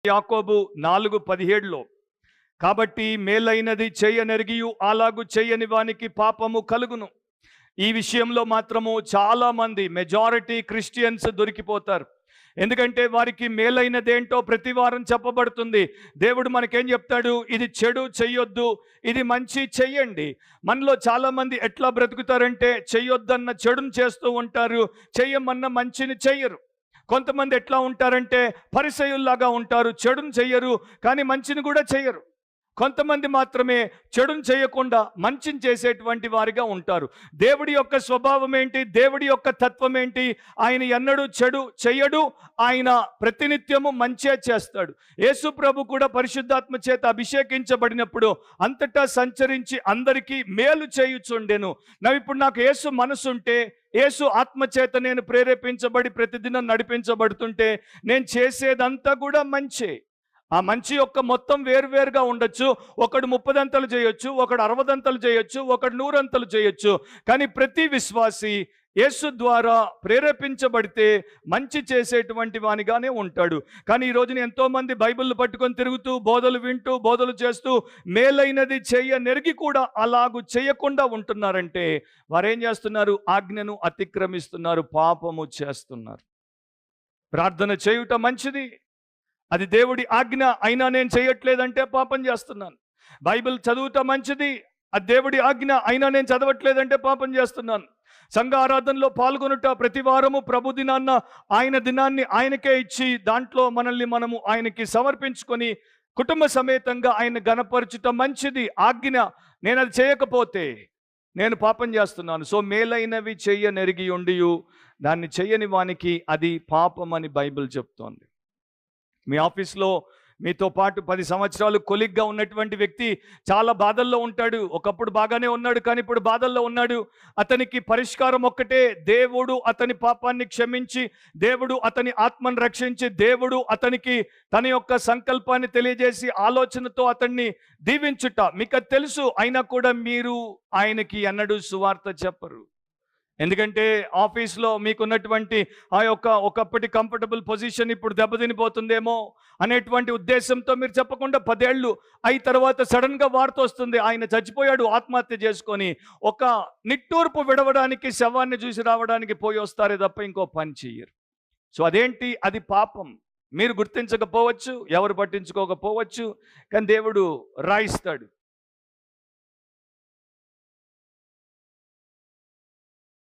యాకోబు 4:17లో కాబట్టి మేలైనది చేయనెరిగియు అలాగు చేయని వానికి పాపము కలుగును. ఈ విషయంలో మాత్రము చాలామంది మెజారిటీ క్రిస్టియన్స్ దొరికిపోతారు. ఎందుకంటే వారికి మేలైనదేంటో ప్రతి వారం చెప్పబడుతుంది. దేవుడు మనకేం చెప్తాడు? ఇది చెడు చెయ్యొద్దు, ఇది మంచి చెయ్యండి. మనలో చాలామంది ఎట్లా బ్రతుకుతారంటే చెయ్యొద్దన్న చెడును చేస్తూ ఉంటారు, చెయ్యమన్న మంచిని చెయ్యరు. కొంతమంది ఎట్లా ఉంటారంటే పరిసయ్యుల్లాగా ఉంటారు, చెడును చెయ్యరు కానీ మంచిని కూడా చెయ్యరు. కొంతమంది మాత్రమే చెడును చేయకుండా మంచిని చేసేటువంటి వారిగా ఉంటారు. దేవుడి యొక్క స్వభావం ఏంటి? దేవుడి యొక్క తత్వం ఏంటి? ఆయన ఎన్నడూ చెడు చెయ్యడు, ఆయన ప్రతినిత్యము మంచే చేస్తాడు. యేసు ప్రభు కూడా పరిశుద్ధాత్మ చేత అభిషేకించబడినప్పుడు అంతటా సంచరించి అందరికీ మేలు చేయుచుండెను. ఇప్పుడు నాకు యేసు మనసుంటే, యేసు ఆత్మచేత నేను ప్రేరేపించబడి ప్రతిదినం నడిపించబడుతుంటే నేను చేసేదంతా కూడా మంచి. ఆ మంచి యొక్క మొత్తం వేరువేరుగా ఉండొచ్చు. ఒకడు 30 అంతలు చేయొచ్చు, ఒకడు 60 అంతలు చేయొచ్చు, ఒకడు 100 అంతలు చేయొచ్చు. కానీ ప్రతి విశ్వాసి యేసు ద్వారా ప్రేరేపించబడితే మంచి చేసేటువంటి వానిగానే ఉంటాడు. కానీ ఈ రోజున ఎంతోమంది బైబిల్ పట్టుకొని తిరుగుతూ బోధలు వింటూ బోధలు చేస్తూ మేలైనది చేయనెరిగి కూడా అలాగూ చేయకుండా ఉంటున్నారంటే వారేం చేస్తున్నారు? ఆజ్ఞను అతిక్రమిస్తున్నారు, పాపము చేస్తున్నారు. ప్రార్థన చేయుట మంచిది, అది దేవుడి ఆజ్ఞ, అయినా నేను చేయట్లేదంటే పాపం చేస్తున్నాను. బైబిల్ చదువుట మంచిది, అది దేవుడి ఆజ్ఞ, అయినా నేను చదవట్లేదంటే పాపం చేస్తున్నాను. సంఘ ఆరాధనలో పాల్గొనుట, ప్రతి వారము ప్రభు దినాన్న ఆయన దినాన్ని ఆయనకే ఇచ్చి దాంట్లో మనల్ని మనము ఆయనకి సమర్పించుకొని కుటుంబ సమేతంగా ఆయన గణపరచుట మంచిది, ఆజ్ఞ. నేను అది చేయకపోతే నేను పాపం చేస్తున్నాను. సో మేలైనవి చెయ్యనెరిగి ఉండియు దాన్ని చెయ్యని వానికి అది పాపం అని బైబిల్ చెప్తోంది. మీ ఆఫీస్లో మీతో పాటు 10 సంవత్సరాలు కొలిగ్గా ఉన్నటువంటి వ్యక్తి చాలా బాధల్లో ఉంటాడు. ఒకప్పుడు బాగానే ఉన్నాడు కానీ ఇప్పుడు బాధల్లో ఉన్నాడు. అతనికి పరిష్కారం ఒక్కటే, దేవుడు అతని పాపాన్ని క్షమించి, దేవుడు అతని ఆత్మను రక్షించి, దేవుడు అతనికి తన యొక్క సంకల్పాన్ని తెలియజేసి ఆలోచనతో అతన్ని దీవించుట. మీకు తెలుసు, అయినా కూడా మీరు ఆయనకి ఎన్నడూ సువార్త చెప్పరు. ఎందుకంటే ఆఫీస్లో మీకున్నటువంటి ఆ యొక్క ఒకప్పటి కంఫర్టబుల్ పొజిషన్ ఇప్పుడు దెబ్బతినిపోతుందేమో అనేటువంటి ఉద్దేశంతో మీరు చెప్పకుండా 10 ఏళ్ళు అయిన తర్వాత సడన్గా వార్త వస్తుంది, ఆయన చచ్చిపోయాడు ఆత్మహత్య చేసుకొని. ఒక నిట్టూర్పు విడవడానికి, శవాన్ని చూసి రావడానికి పోయి వస్తారే తప్ప ఇంకో పని చెయ్యరు. సో అదేంటి? అది పాపం. మీరు గుర్తించకపోవచ్చు, ఎవరు పట్టించుకోకపోవచ్చు, కానీ దేవుడు రాయిస్తాడు.